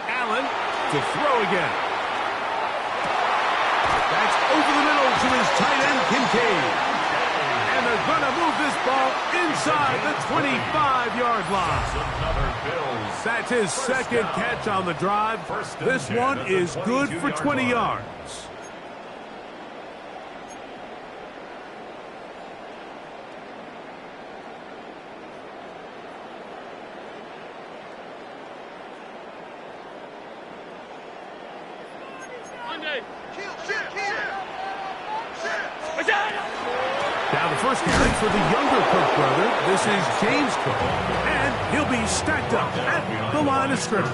Allen to throw again. That's over the middle to his tight end, Kincaid. And they're going to move this ball inside the 25-yard line. That's his second catch on the drive. This one is good for 20 yards. Now the first carry for the younger Cook brother. This is James Cook, and he'll be stacked up at the line of scrimmage.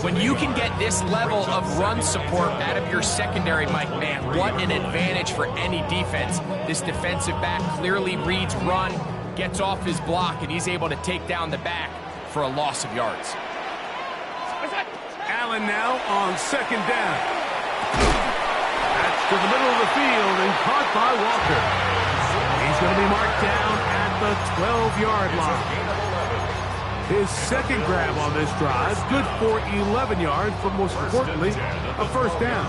When you can get this level of run support out of your secondary, Mike, man, what an advantage for any defense. This defensive back clearly reads run, gets off his block, and he's able to take down the back for a loss of yards. Allen now on second down. That's to the middle of the field and caught by Walker. He's going to be marked down at the 12-yard line. His second grab on this drive, good for 11 yards, but most importantly, a first down.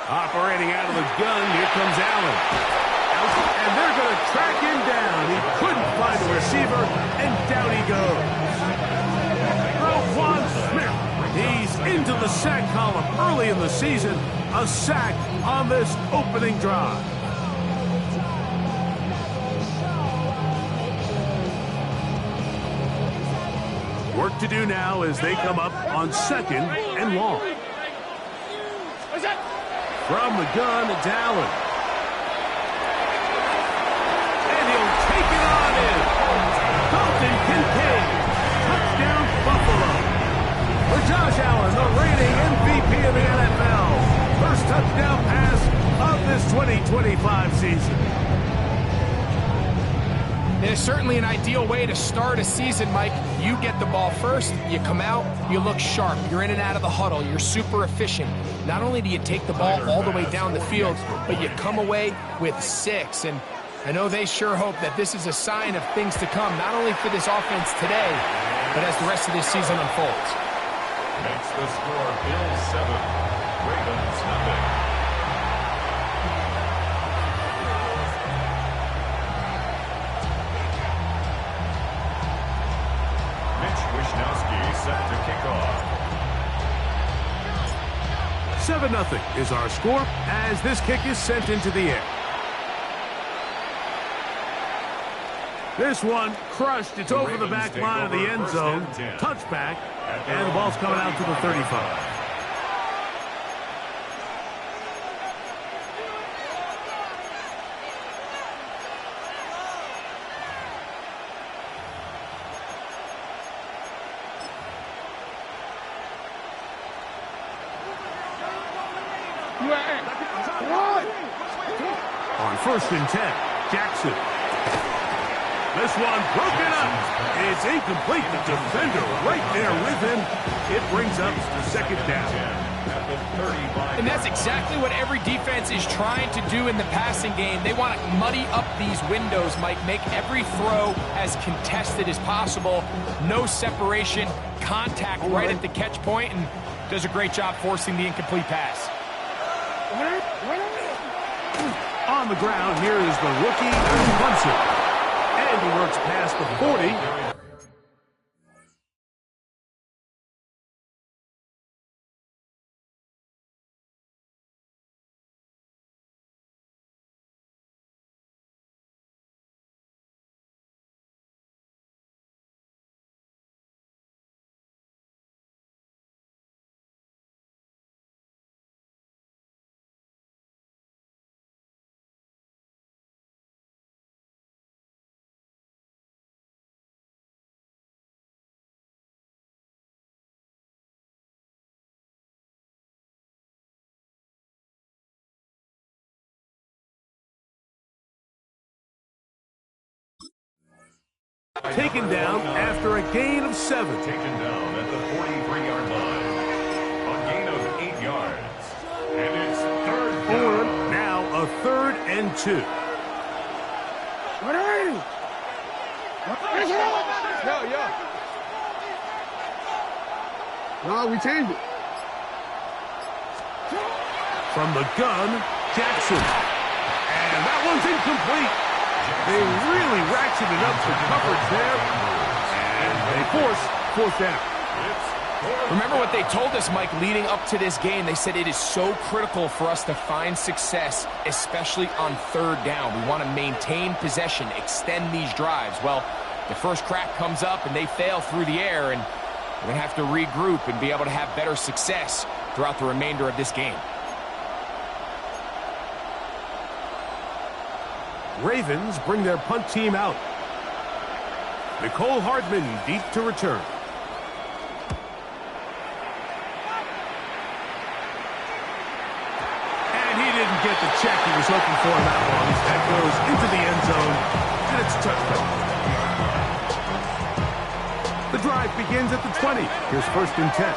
Operating out of the gun, here comes Allen. And they're going to track him down. He couldn't find a receiver, and down he goes. Roquan Smith, he's into the sack column early in the season. A sack on this opening drive. Work to do now as they come up on second and long. From the gun, it's Allen. And he'll take it on in. Dalton Kincaid. Touchdown, Buffalo. For Josh Allen, the reigning MVP of the NFL. First touchdown pass of this 2025 season. It is certainly an ideal way to start a season, Mike. You get the ball first, you come out, you look sharp, you're in and out of the huddle, you're super efficient. Not only do you take the ball all the way down the field, but you come away with 6. And I know they sure hope that this is a sign of things to come, not only for this offense today, but as the rest of this season unfolds. Makes the score Bills 7, Ravens nothing. Set to kick off. 7-0 is our score as this kick is sent into the air. This one crushed. It's over the back line of the end zone. Touchback, and the ball's coming out to the 35. On 1st and 10, Jackson. This one broken up. It's incomplete. The defender right there with him. It brings up the second down. And that's exactly what every defense is trying to do in the passing game. They want to muddy up these windows, Mike, make every throw as contested as possible. No separation, contact right at the catch point, and does a great job forcing the incomplete pass. On the ground, here is the rookie, Clemson. And he works past the 40. Taken down after a gain of 7. Taken down at the 43-yard line. A gain of 8 yards. And a 3rd and 2. No, we changed it. From the gun, Jackson. And that one's incomplete. They really ratcheted up the coverage there. And they force 4th down. Remember what they told us, Mike, leading up to this game. They said it is so critical for us to find success, especially on 3rd down. We want to maintain possession, extend these drives. Well, the first crack comes up and they fail through the air, and we're going to have to regroup and be able to have better success throughout the remainder of this game. Ravens bring their punt team out. Nicole Hardman deep to return. And he didn't get the check he was hoping for in that one. That goes into the end zone, and it's a touchdown. The drive begins at the 20. Here's 1st and 10.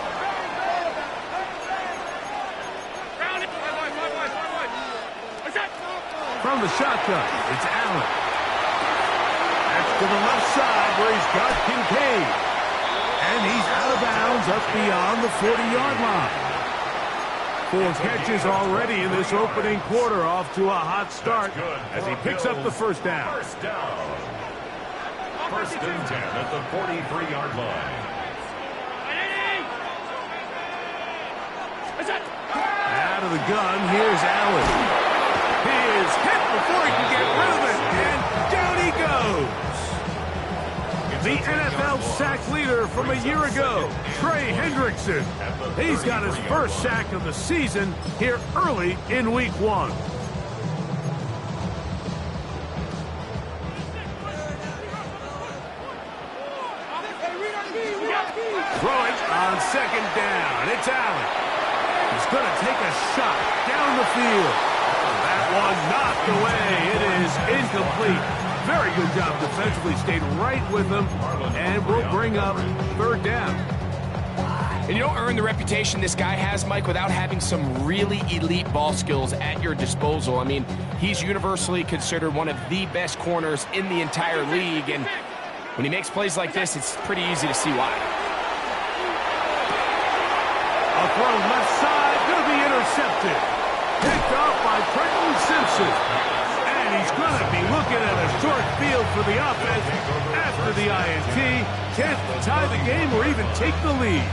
From the shotgun, it's Allen. That's to the left side where he's got Kincaid. And he's out of bounds up beyond the 40-yard line. 4 catches already in this opening quarter, off to a hot start as he picks up the 1st down. 1st and 10 at the 43-yard line. Out of the gun, here's Allen. He is hit before he can get rid of it, and down he goes. The NFL sack leader from a year ago, Trey Hendrickson. He's got his 1st sack of the season here early in Week 1. Throwing on 2nd down, it's Allen. He's going to take a shot down the field. That one knocked away. It is incomplete. Very good job defensively. Stayed right with them, and will bring up 3rd down. And you don't earn the reputation this guy has, Mike, without having some really elite ball skills at your disposal. I mean, he's universally considered one of the best corners in the entire league, and when he makes plays like this, it's pretty easy to see why. A throw left side, going to be intercepted. Picked off by Trenton Simpson. And he's going to be looking at a short field for the offense after the INT. Can't tie the game or even take the lead.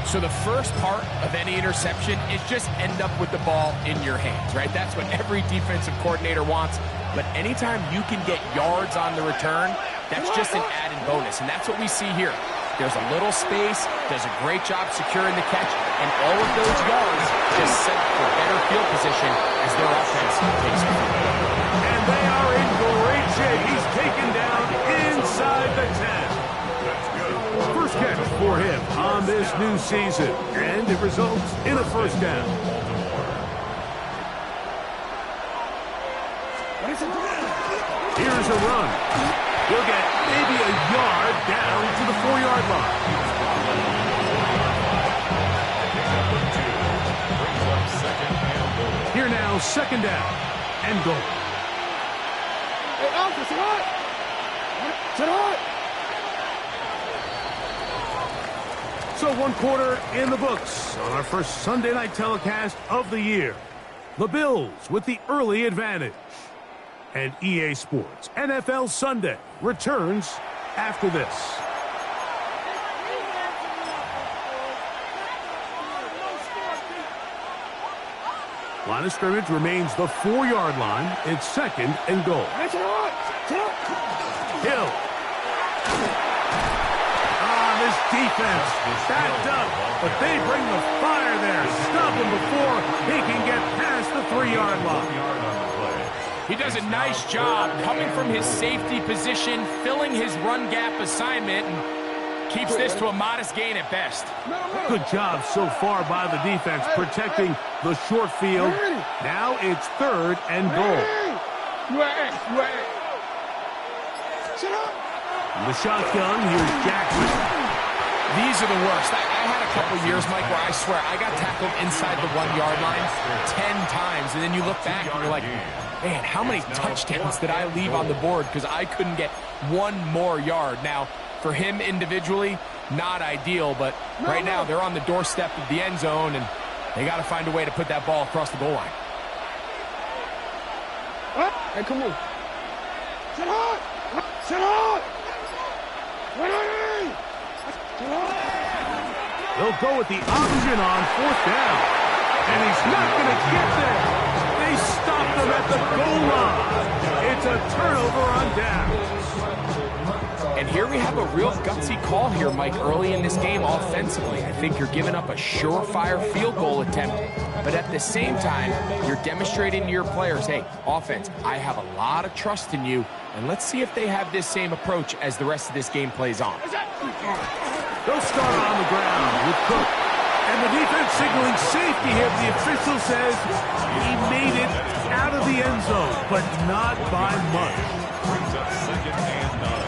So the first part of any interception is just end up with the ball in your hands, right? That's what every defensive coordinator wants. But anytime you can get yards on the return, that's just an added bonus. And that's what we see here. There's a little space, does a great job securing the catch, and all of those yards just set up for better field position as their offense takes the field. And they are in great shape. He's taken down inside the 10. First catch for him on this new season, and it results in a 1st down. Here's a run. He'll get maybe a yard down to the 4-yard line. Here now, 2nd down and goal. Hey, Alpha, sit hot. Sit hot. So 1 quarter in the books on our first Sunday night telecast of the year. The Bills with the early advantage. And EA Sports NFL Sunday returns after this. Line of scrimmage remains the 4-yard line. It's 2nd and goal. Hill. This defense backed up, but they bring the fire there. Stop him before he can get past the 3-yard line. He does a nice job coming from his safety position, filling his run gap assignment, and keeps this to a modest gain at best. Good job so far by the defense protecting the short field. Now it's 3rd and goal. The shotgun, here's Jackson. These are the worst. I had a couple years, Mike, where I swear I got tackled inside the 1-yard line 10 times, and then you look back and you're like, man, how many touchdowns did I leave on the board because I couldn't get one more yard? Now, for him individually, not ideal, but right now they're on the doorstep of the end zone, and they got to find a way to put that ball across the goal line. Hey, come on. Sit hard. Sit hard. Ready. Sit hard. They'll go with the option on 4th down. And he's not going to get there. They stopped him at the goal line. It's a turnover on down. And here we have a real gutsy call here, Mike, early in this game offensively. I think you're giving up a surefire field goal attempt, but at the same time, you're demonstrating to your players, hey, offense, I have a lot of trust in you, and let's see if they have this same approach as the rest of this game plays on. They'll start on the ground with Cook. And the defense signaling safety here. The official says he made it out of the end zone, but not by much. Brings up 2nd and 9.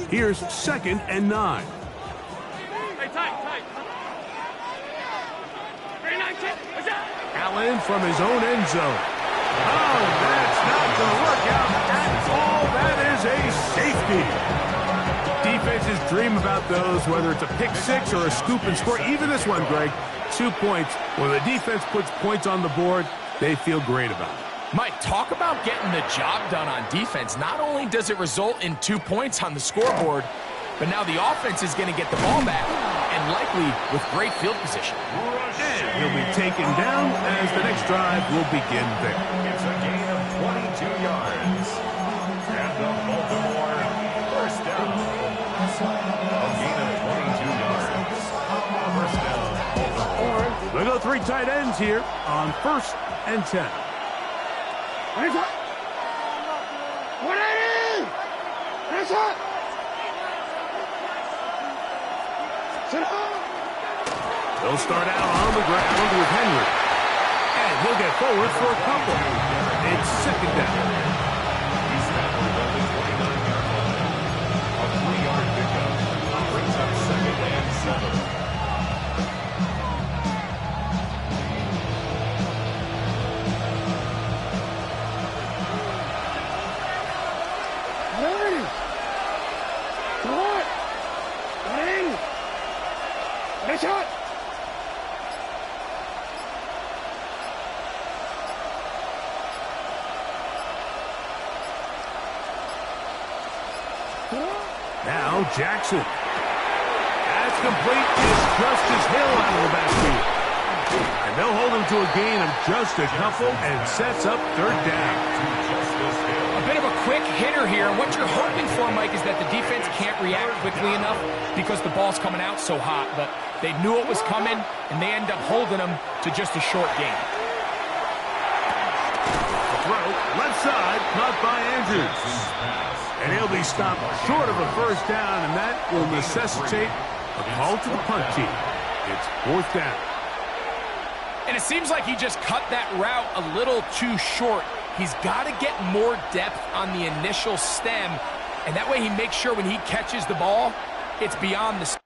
Here's 2nd and 9. Allen from his own end zone. Oh, that's not going to work out at all. That is a safety. Defenses dream about those, whether it's a pick six or a scoop and score. Even this one, Greg, 2 points. When the defense puts points on the board, they feel great about it. Mike, talk about getting the job done on defense. Not only does it result in 2 points on the scoreboard, but now the offense is going to get the ball back, and likely with great field position. And he'll be taken down as the next drive will begin there. It's a gain of 22 yards. And the Baltimore first down. A gain of 22 yards. First down, Baltimore. They go 3 tight ends here on 1st and 10. They'll start out on the ground with Henry. And he'll get forward for a couple. It's 2nd down. He's tackled at the 29-yard line. A 3-yard pickup. Brings up 2nd and 7. Shot. Now Jackson. That's complete. It's Justice Hill out of the backfield. And they'll hold him to a gain of just a couple and sets up 3rd down. A bit of a quick hitter here. What you're hoping for, Mike, is that the defense can't react quickly enough because the ball's coming out so hot. But they knew it was coming, and they end up holding them to just a short gain. The throw, left side, caught by Andrews. And he'll be stopped short of a 1st down, and that will necessitate a call to the punt team. It's 4th down. And it seems like he just cut that route a little too short. He's got to get more depth on the initial stem, and that way he makes sure when he catches the ball, it's beyond the sticks.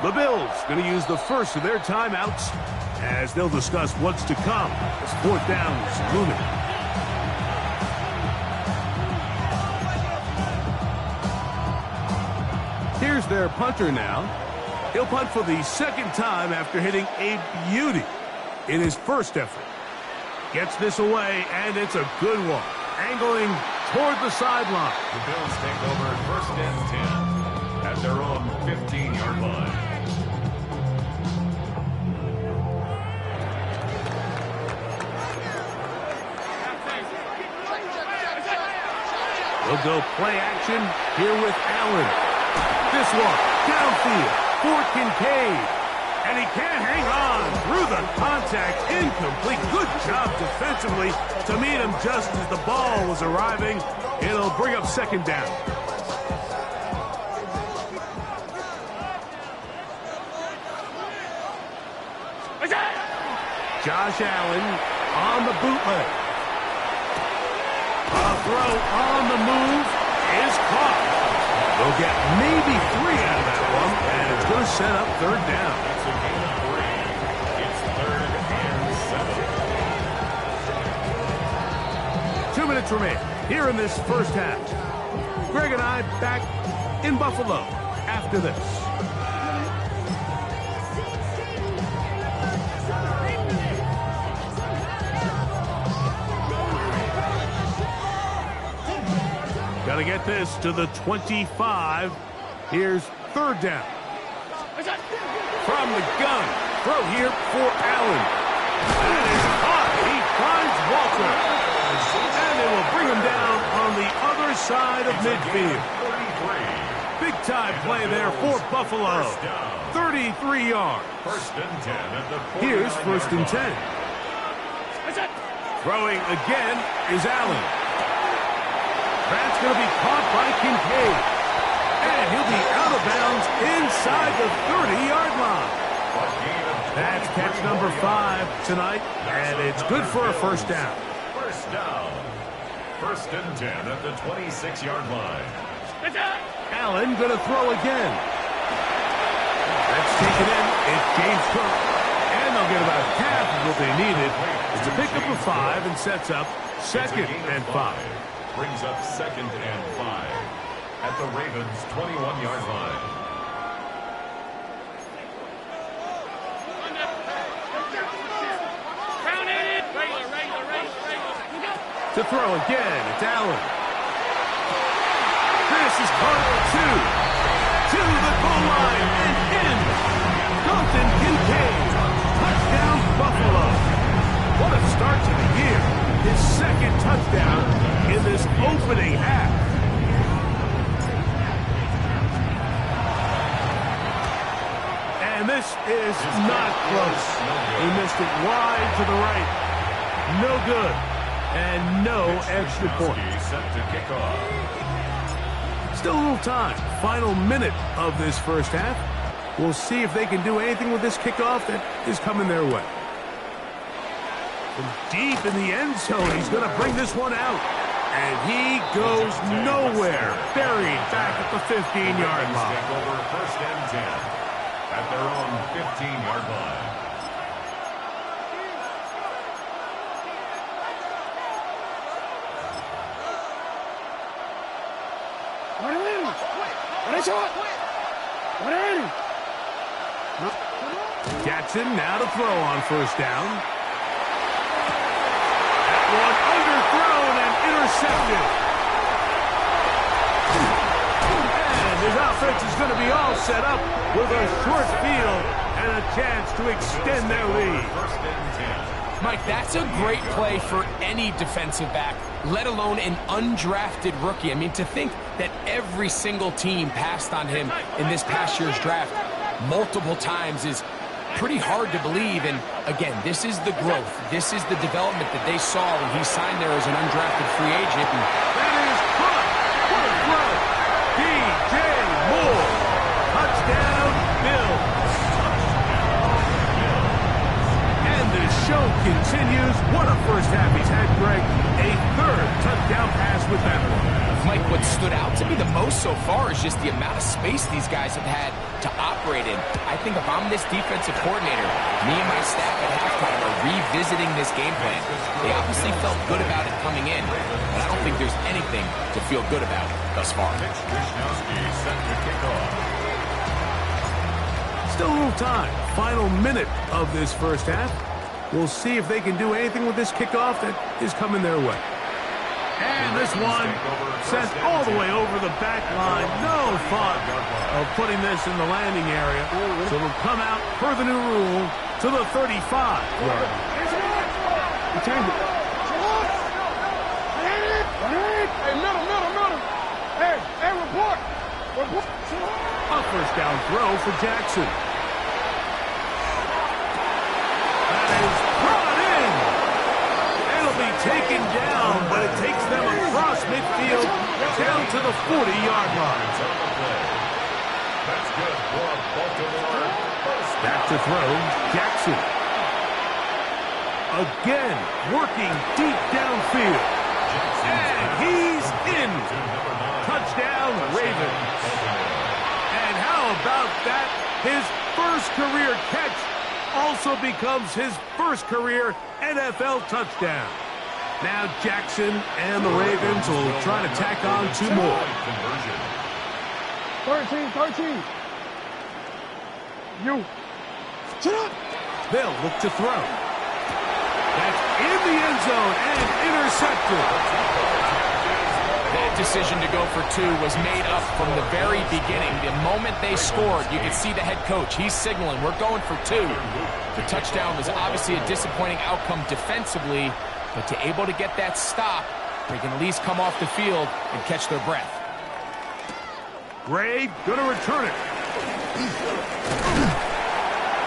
The Bills going to use the first of their timeouts as they'll discuss what's to come as 4th down is looming. Here's their punter now. He'll punt for the 2nd time after hitting a beauty in his first effort. Gets this away, and it's a good one. Angling toward the sideline. The Bills take over 1st and 10 at their own 15-yard line. They'll go play action here with Allen. This one, downfield for Kincaid. And he can't hang on through the contact. Incomplete. Good job defensively to meet him just as the ball was arriving. It'll bring up second down. Josh Allen on the bootleg. A throw on the move is caught. They'll get maybe 3 out of that one, and it's going to set up third down. It's a gain of 3. It's 3rd and 7. 2 minutes remain here in this first half. Greg and I back in Buffalo after this. Got to get this to the 25. Here's third down. From the gun. Throw here for Allen. That is caught. He finds Walker. And they will bring him down on the other side of midfield. Big time play there for Buffalo. 33 yards. First and 10 at the 49. Here's first and 10. Throwing again is Allen. That's going to be caught by Kincaid. And he'll be out of bounds inside the 30-yard line. That's catch number 5 tonight, and it's good for a first down. First down. First and 10 at the 26-yard line. Allen going to throw again. That's taken in. It's James Cook. And they'll get about half of what they needed. It's a pickup of 5 and sets up second and 5. Brings up second and 5 at the Ravens' 21-yard line. To throw again, it's Allen. This is caught 2 to the goal line and in. Dalton Kincaid. Touchdown, Buffalo. What a start to the year. His second touchdown in this opening half. And this is not close. He missed it wide to the right. No good. And no extra point. Set to kick off. Still a little time. Final minute of this first half. We'll see if they can do anything with this kickoff that is coming their way. From deep in the end zone, he's going to bring this one out. And he goes nowhere. Buried back at the 15-yard line. Take over first and 10 at their own 15-yard line. Jackson now to throw on first down. That one underthrown and intercepted. And his offense is going to be all set up with a short field and a chance to extend their lead. First and 10. Mike, that's a great play for any defensive back, let alone an undrafted rookie. I mean, to think that every single team passed on him in this past year's draft multiple times is pretty hard to believe. And again, this is the growth. This is the development that they saw when he signed there as an undrafted free agent. And that is caught. What a throw. DJ Moore. Touchdown, Bills. And the show continues. What a first half he's had, Greg. A third touchdown pass with that one. Mike, what stood out to me the most so far is just the amount of space these guys have had to operate in. I think if I'm this defensive coordinator, me and my staff at halftime are revisiting this game plan. They obviously felt good about it coming in, but I don't think there's anything to feel good about thus far. Still a little time. Final minute of this first half. We'll see if they can do anything with this kickoff that is coming their way. And this one sent all the way over the back line. No thought of putting this in the landing area. So it'll come out per the new rule to the 35. Hey, middle. Hey, report. A first down throw for Jackson. is brought in. It'll be taken down, but it takes them across midfield down to the 40-yard line. That's good for Baltimore. Back to throw, Jackson. Again, working deep downfield. And he's in. Touchdown, Ravens. And how about that? His first career catch also becomes his first career NFL touchdown. Now Jackson and the Ravens will try to tack on 2 more. 13. You. Sit up. They'll look to throw. That's in the end zone and intercepted. That decision to go for 2 was made up from the very beginning. The moment they scored, you could see the head coach. He's signaling, we're going for 2. The touchdown was obviously a disappointing outcome defensively, but to able to get that stop, they can at least come off the field and catch their breath. Gray going to return it.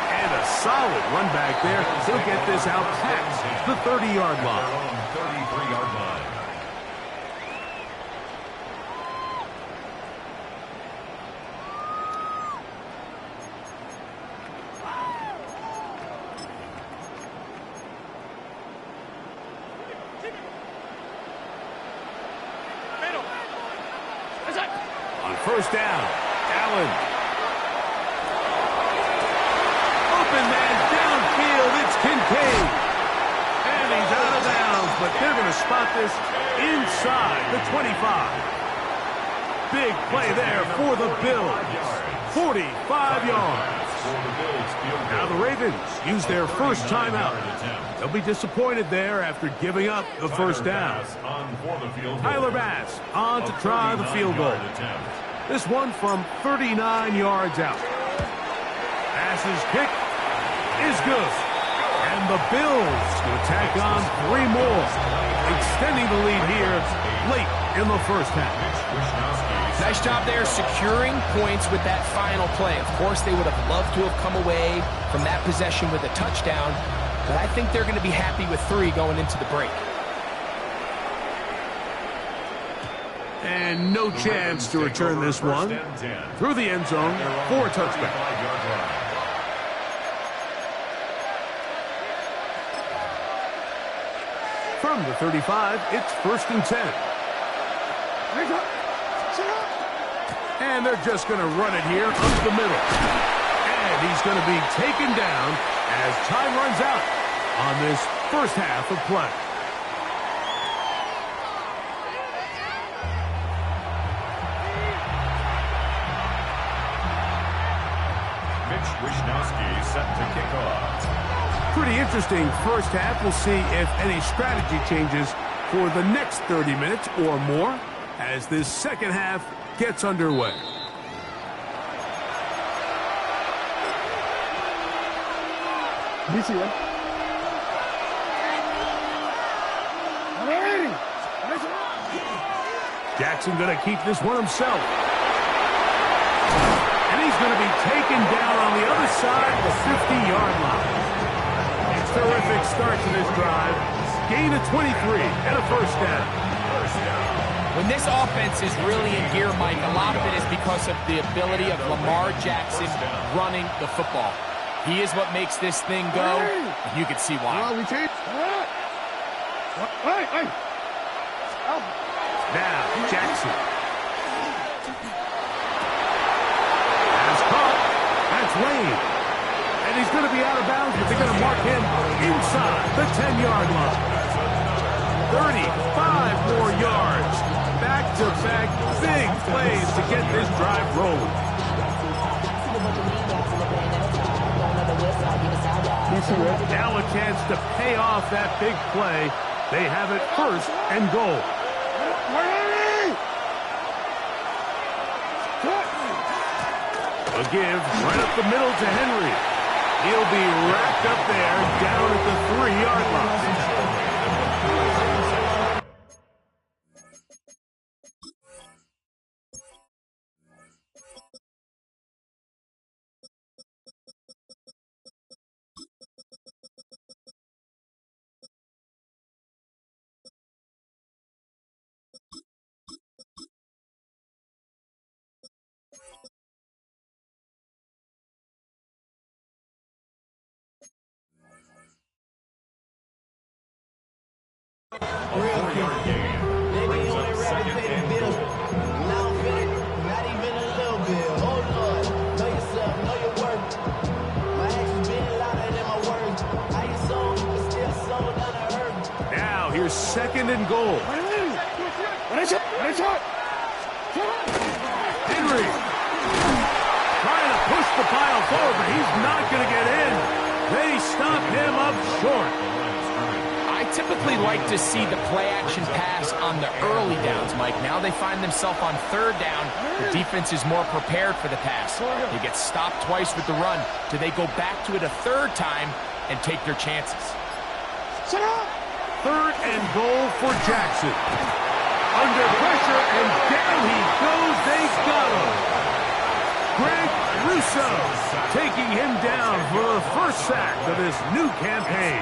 And a solid run back there. He'll get this out past the 30-yard line. 33-yard line. On first down, Allen. Open man downfield, it's Kincaid. And he's out of bounds, but they're going to spot this inside the 25. Big play there for the Bills. 45 yards. Now the Ravens use their first timeout. They'll be disappointed there after giving up the first down. Tyler Bass on to try the field goal. This one from 39 yards out. Bass's kick is good. And the Bills will tack on 3 more, extending the lead here late in the first half. Nice job there securing points with that final play. Of course, they would have loved to have come away from that possession with a touchdown, but I think they're going to be happy with 3 going into the break. And no chance to return this one through the end zone for a touchback. From the 35, it's 1st and 10. And they're just going to run it here up the middle. And he's going to be taken down as time runs out on this first half of play. Mitch Wishnowsky set to kick off. Pretty interesting first half. We'll see if any strategy changes for the next 30 minutes or more as this second half gets underway. Jackson going to keep this one himself. And he's going to be taken down on the other side of the 50-yard line. It's a terrific start to this drive. Gain of 23 and a first down. When this offense is really in gear, Mike, a lot of it is because of the ability of Lamar Jackson running the football. He is what makes this thing go, and you can see why. Now, Jackson. Has caught. That's Wayne. And he's going to be out of bounds, but they're going to mark him inside the 10-yard line. 35 more yards. Back-to-back big plays to get this drive rolling. Now a chance to pay off that big play. They have it 1st and goal. A give right up the middle to Henry. He'll be wrapped up there down at the 3-yard line. 4-yard gain. Brings up second and goal. Not even a little bit. Oh, Lord. Know yourself. Know your worth. My actions being louder than my words. I ain't sold, but still sold down to earth. Now here's second and goal. Henry trying to push the pile forward, but he's not going to get in. They stop him up short. I typically like to see the play-action pass on the early downs, Mike. Now they find themselves on third down. The defense is more prepared for the pass. They get stopped twice with the run. Do they go back to it a third time and take their chances? Third and goal for Jackson. Under pressure, and down he goes. They got him. Greg Russo taking him down for the first sack of this new campaign.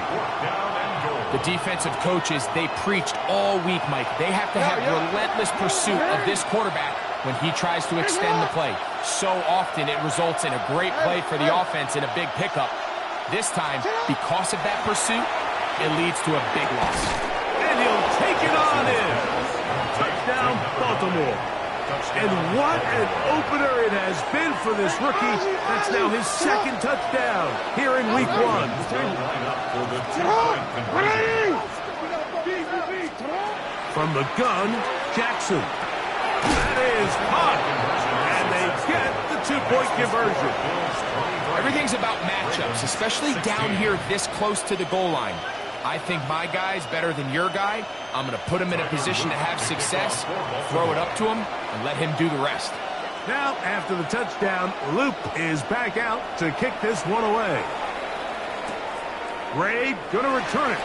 The defensive coaches, they preached all week, Mike. They have to have relentless pursuit of this quarterback when he tries to extend the play. So often it results in a great play for the offense and a big pickup. This time, because of that pursuit, it leads to a big loss. And he'll take it on in. Touchdown, Baltimore. And what an opener it has been for this rookie. That's now his second touchdown here in week 1. From the gun, Jackson. That is caught. And they get the 2-point conversion. Everything's about matchups, especially down here this close to the goal line. I think my guy's better than your guy. I'm going to put him in a position to have success, throw it up to him, and let him do the rest. Now, after the touchdown, Loop is back out to kick this one away. Ray going to return it.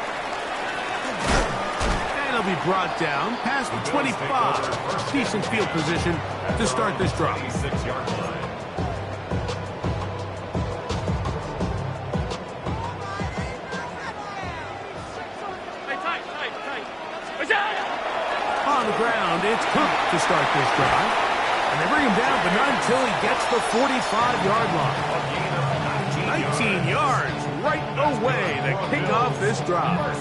And he'll be brought down past the 25. Decent field position to start this drive. 6-yard line. On the ground, it's Cook to start this drive. And they bring him down, but not until he gets the 45-yard line. 19 yards right away to kick off this drive.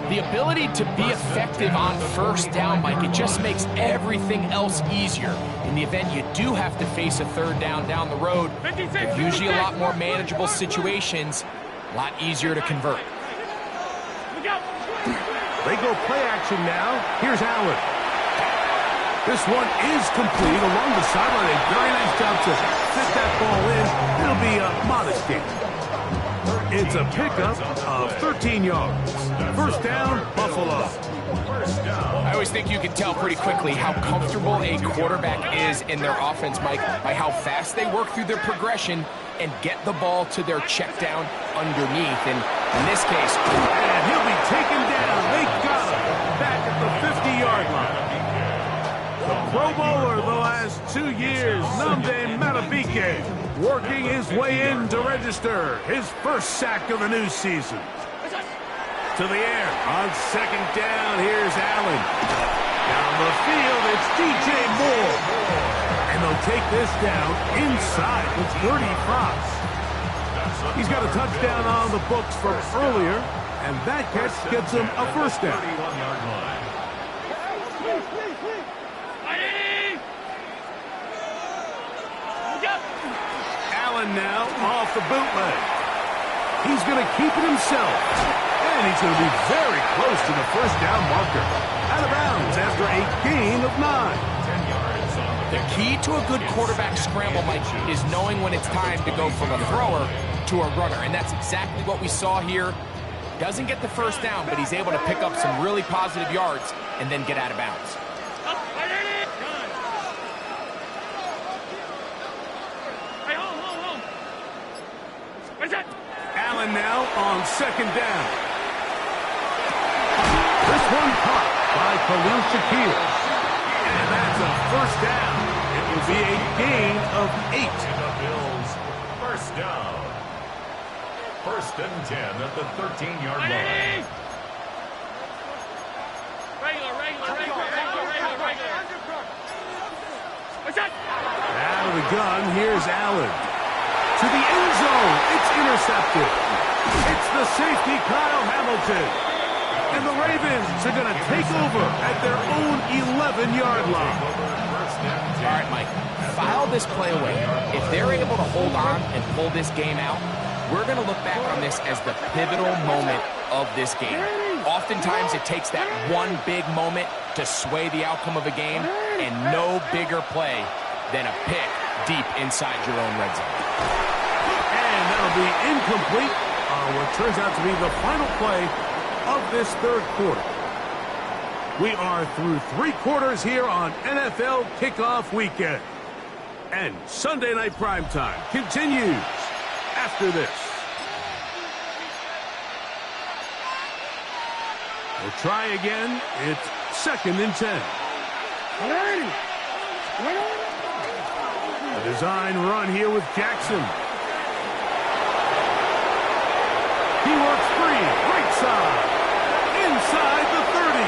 The ability to be effective on first down, Mike, it just makes everything else easier. In the event you do have to face a third down the road, they're usually a lot more manageable situations, a lot easier to convert. They go play action now. Here's Allen. This one is complete along the sideline. A very nice job to fit that ball in. It'll be a modest gain. It's a pickup of 13 yards. First down, Buffalo. I always think you can tell pretty quickly how comfortable a quarterback is in their offense, Mike, by how fast they work through their progression and get the ball to their check down underneath. And in this case, and he'll be taken down. They got him back at the 50-yard line. The Pro Bowler the last 2 years, Nnamdi Madubuike, working his way in to register his first sack of the new season. To the air on second down. Here's Allen. Down the field, it's DJ Moore. And they'll take this down inside the 35. He's got a touchdown on the books from earlier, and that catch gets him a first down. 31-yard line. Allen now off the bootleg. He's going to keep it himself. And he's going to be very close to the first down marker. Out of bounds after a gain of 9. The key to a good quarterback scramble, Mike, is knowing when it's time to go from a thrower to a runner. And that's exactly what we saw here. Doesn't get the first down, but he's able to pick up some really positive yards and then get out of bounds. Allen now on second down. This one caught by Khalil Shakir. And that's a first down. It will be a gain of 8. The Bills, first down. First and 10 at the 13-yard line. Out of the gun, here's Allen. To the end zone, it's intercepted. It's the safety, Kyle Hamilton. And the Ravens are going to take over at their own 11-yard line. All right, Mike, file this play away. If they're able to hold on and pull this game out, we're going to look back on this as the pivotal moment of this game. Oftentimes, it takes that one big moment to sway the outcome of a game, and no bigger play than a pick deep inside your own red zone. And that'll be incomplete on what turns out to be the final play of this third quarter. We are through 3 quarters here on NFL Kickoff Weekend. And Sunday Night Primetime continues after this. We'll try again. It's 2nd and 10. A design run here with Jackson. He works free, right side, inside the 30.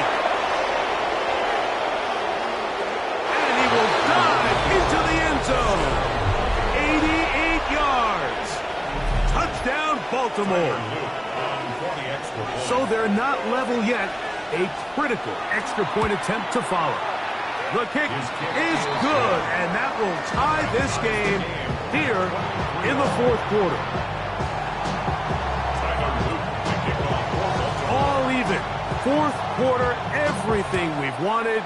And he will dive into the end zone. 88 yards. Touchdown, Baltimore. So they're not level yet. A critical extra point attempt to follow. The kick is good, and that will tie this game here in the 4th quarter. All even. 4th quarter, everything we've wanted.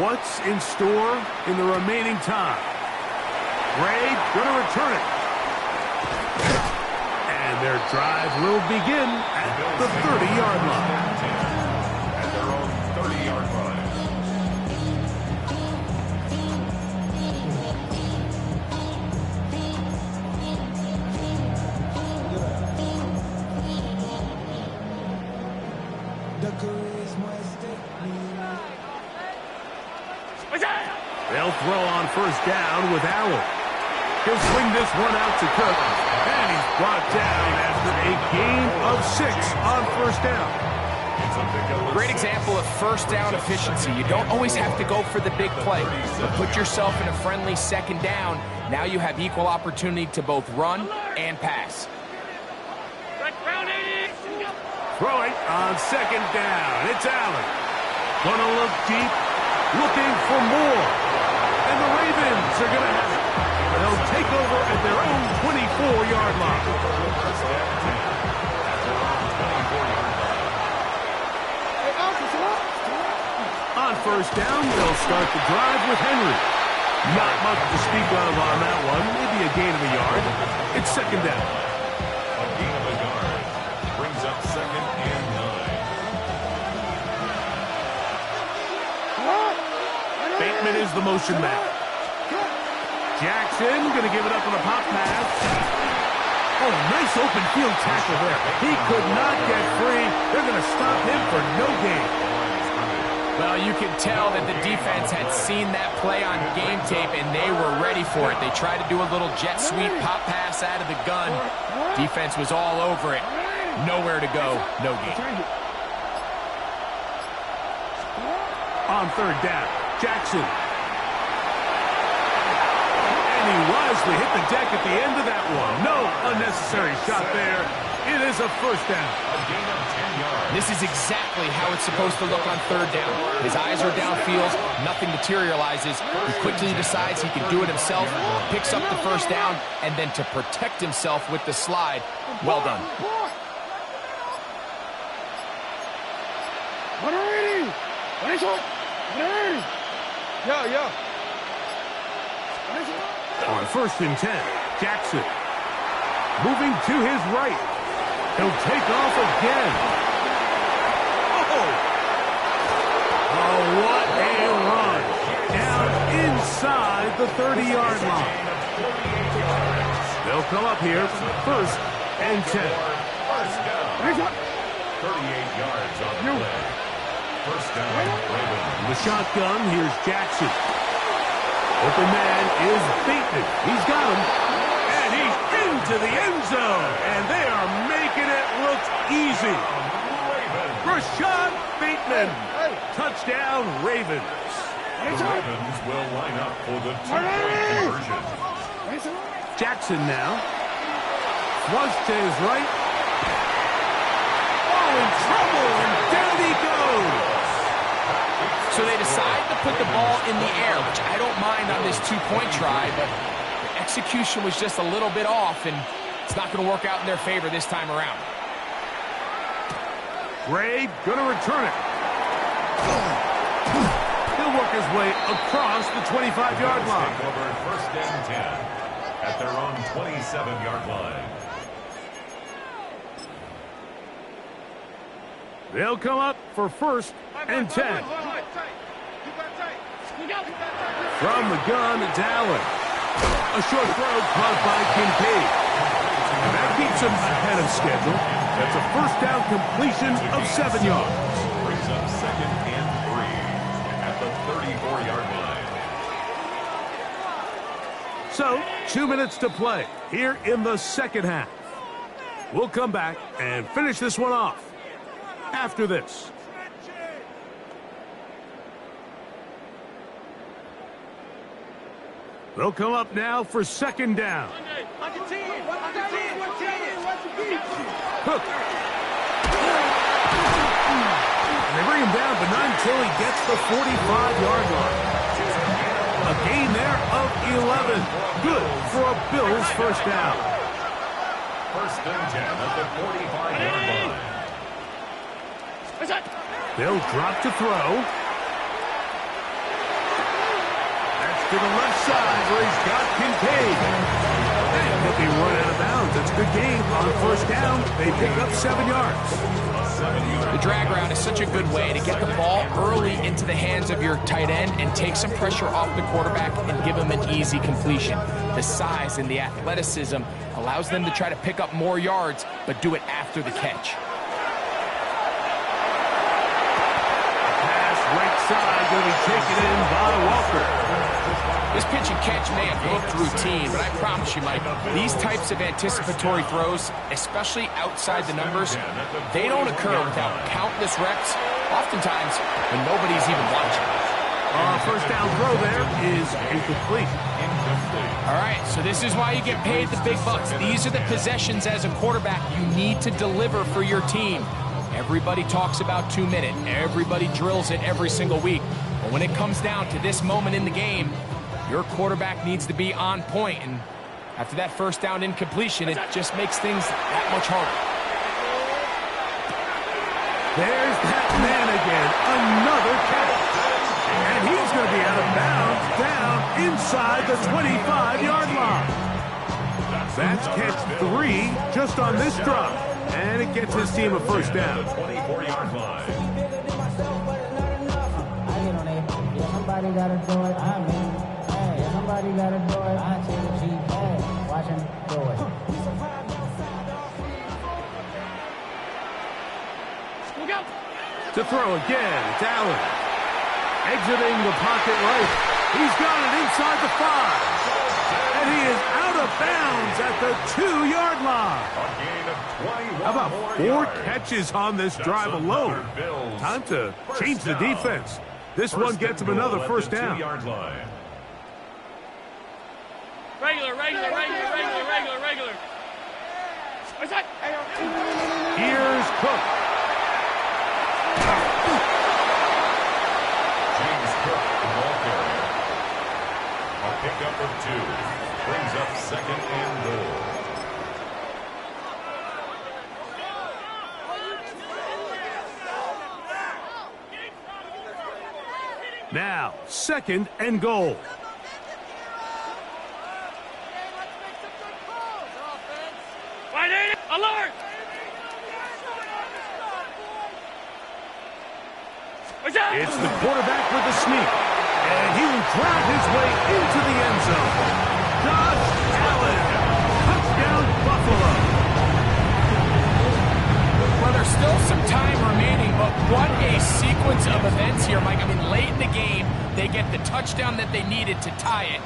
What's in store in the remaining time? Gray going to return it. And their drive will begin at the 30-yard line. At their own 30-yard line. They'll throw on 1st down with Allen. He'll swing this one out to Cook, and he's brought down after a gain of 6 on 1st down. Great example of 1st down efficiency. You don't always have to go for the big play, but put yourself in a friendly 2nd down. Now you have equal opportunity to both run and pass. Throwing on 2nd down. It's Allen. Gonna look deep, looking for more. And the Ravens are going to have it. They'll take over at their own 24-yard line. On 1st down, they'll start the drive with Henry. Not much to speak of on that one. Maybe a gain of a yard. It's 2nd down. A gain of a yard brings up 2nd and 9. Bateman is the motion man. Jackson going to give it up on a pop pass. Oh, nice open field tackle there. He could not get free. They're going to stop him for no gain. Well, you can tell that the defense had seen that play on game tape, and they were ready for it. They tried to do a little jet sweep pop pass out of the gun. Defense was all over it. Nowhere to go, no gain. On 3rd down, Jackson. And he wisely hit the deck at the end of that one. No unnecessary shot there. It is a 1st down. A gain of 10 yards. This is exactly how it's supposed to look on 3rd down. His eyes are downfield, nothing materializes. He quickly decides he can do it himself, picks up the 1st down, and then to protect himself with the slide. Well done. On 1st and 10, Jackson. Moving to his right. He'll take off again. Oh, what a run. Down inside the 30-yard line. They'll come up here, 1st and 10. 38 yards on the play. 1st down, Ravens. The shotgun, here's Jackson. Open man is Bateman. He's got him. And he's into the end zone. And they are making it look easy. Rashad Bateman. Touchdown, Ravens. The Ravens will line up for the 2-point conversion. Jackson now. Flush to his right. Oh, in trouble. And down So they decide to put the ball in the air, which I don't mind on this two-point try, but the execution was just a little bit off, and it's not going to work out in their favor this time around. Gray going to return it. He'll work his way across the 25-yard line. Take over first and 10 at their own 27-yard line. They'll come up for first and 10. From the gun, it's Allen. A short throw caught by Kincaid. And that keeps him ahead of schedule. That's a first down completion of 7 yards. Brings up second and 3 at the 34-yard line. So, 2 minutes to play here in the second half. We'll come back and finish this one off after this. They'll come up now for second down. Cook. They bring him down, but not until he gets the 45-yard line. A gain there of 11. Good for a Bills first down. First and 10 at the 45-yard line. They'll drop to throw. That's to the left side where he's got Kincaid. And he'll be run out of bounds. That's a good gain on first down. They pick up 7 yards. The drag route is such a good way to get the ball early into the hands of your tight end and take some pressure off the quarterback and give him an easy completion. The size and the athleticism allows them to try to pick up more yards, but do it after the catch. Pass right side going to be taken in by Walker. This pitch and catch may have looked routine, but I promise you, Mike, these types of anticipatory throws, especially outside the numbers, they don't occur without countless reps, oftentimes when nobody's even watching. First down throw there is incomplete. All right, so this is why you get paid the big bucks. These are the possessions as a quarterback you need to deliver for your team. Everybody talks about 2 minute. Everybody drills it every single week. But when it comes down to this moment in the game, your quarterback needs to be on point, and after that first down incompletion, it just makes things that much harder. There's that man again, another catch. And he's going to be out of bounds down inside the 25-yard line. That's catch 3 just on this drive, and it gets his team a first down. 24-yard line. Somebody gotta do it, I mean, hey, somebody gotta do it, I take a cheap, hey, watch him do it. To throw again, it's Allen. Exiting the pocket right. He's got it inside the 5. And he is out of bounds at the 2-yard line. A gain of 21 How about more 4 yards? catches on this drive alone? Time to change the defense. This one gets him another first down. 2-yard line. Regular. Here's Cook. James Cook, the ball carrier. A pickup of 2. Brings up second and goal. Now, second and goal. Alert! It's the quarterback with the sneak. And he will drive his way into the end zone. Josh Allen. Touchdown, Buffalo. Well, there's still some time remaining, but what a sequence of events here, Mike. I mean, late in the game, they get the touchdown that they needed to tie it,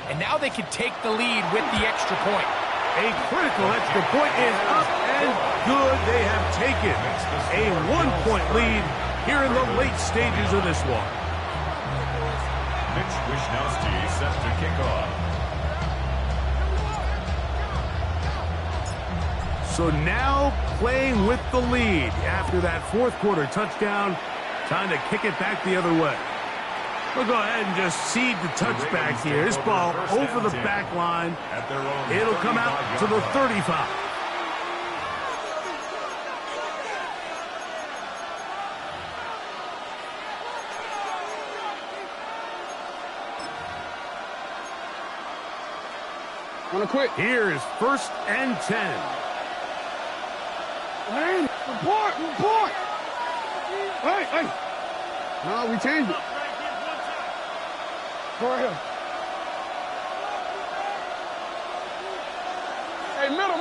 and now they can take the lead with the extra point. A critical extra point is up and good. They have taken a 1-point lead here in the late stages of this one. Mitch Wishnowsky set to kick off. So now playing with the lead after that fourth quarter touchdown. Time to kick it back the other way. We'll go ahead and just cede the touchback here. This ball over the back line. It'll come out to the 35. Wanna quit? Here is 1st and 10. Hey, report! Hey! No, we changed it. Go right here. Hey, middle.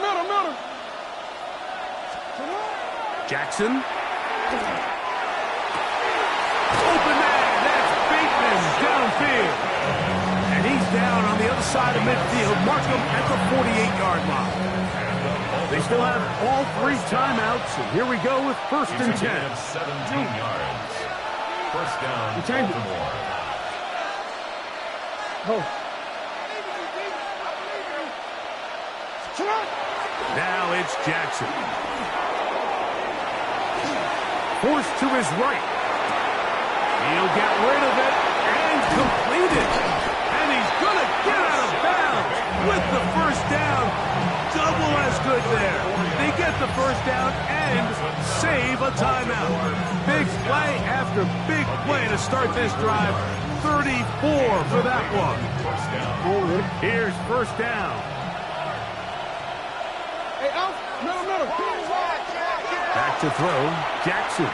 Jackson. Open man, that's Bateman downfield. And he's down on the other side of midfield. Mark him at the 48-yard line. They still have all 3 timeouts, and here we go with 1st and 10. 17 yards. First down, We changed it. Baltimore. Go. Now it's Jackson. Forced to his right. He'll get rid of it and complete it. And he's going to get out of bounds with the 1st down. Double as good there. They get the 1st down and save a timeout. Big play after big play to start this drive. 34 for that one. Here's 1st down. Hey, out. Middle. Back to throw. Jackson. And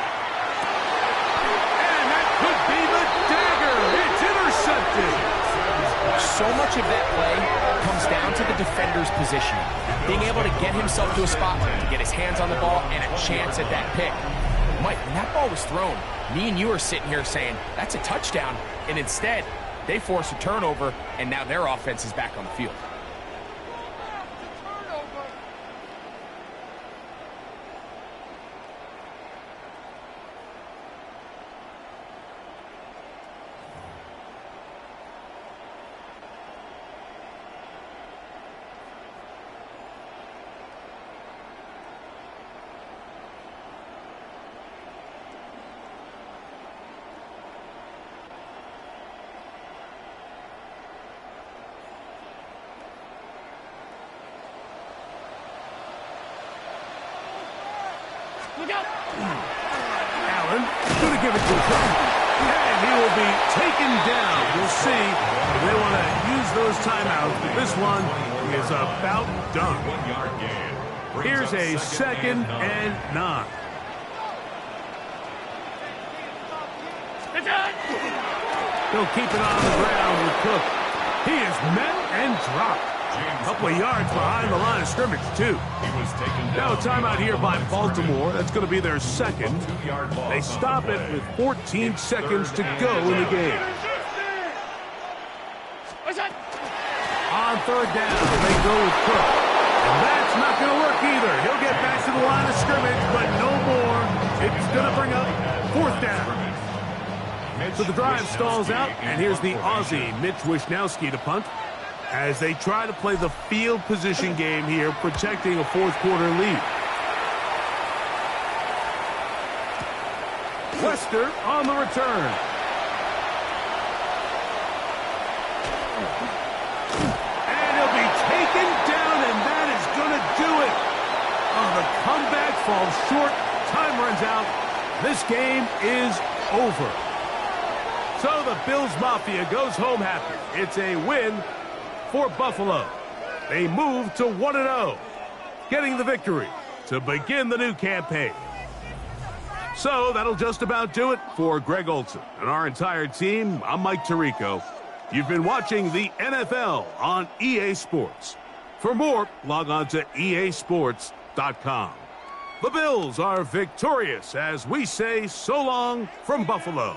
that could be the dagger. It's intercepted. So much of that play comes down to the defender's positioning. Being able to get himself to a spot to get his hands on the ball and a chance at that pick. Mike, when that ball was thrown, me and you are sitting here saying, that's a touchdown. And instead, they force a turnover, and now their offense is back on the field. Allen going to give it to him. And he will be taken down. We'll see if they want to use those timeouts. This one is about done. 1-yard gain. Here's a 2nd and 9. He'll keep it on the ground with Cook. He is met and dropped. A couple of yards behind the line of scrimmage, too. He was taken Now a down. timeout here by Baltimore. That's going to be their 2nd. 2-yard loss They on stop the it play. with 14 seconds to go in the game. On 3rd down, they go with Cook. And that's not going to work either. He'll get back to the line of scrimmage, but no more. It's going to bring up 4th down. So the drive stalls out, and here's the Aussie, Mitch Wishnowsky, to punt, as they try to play the field position game here, protecting a 4th-quarter lead. Lester on the return. And he'll be taken down, and that is going to do it. Oh, the comeback falls short. Time runs out. This game is over. So the Bills Mafia goes home happy. It's a win for Buffalo. They move to 1-0, getting the victory to begin the new campaign. So that'll just about do it for Greg Olson and our entire team. I'm Mike Tirico. You've been watching the NFL on EA Sports. For more, log on to easports.com. The Bills are victorious as we say so long from Buffalo.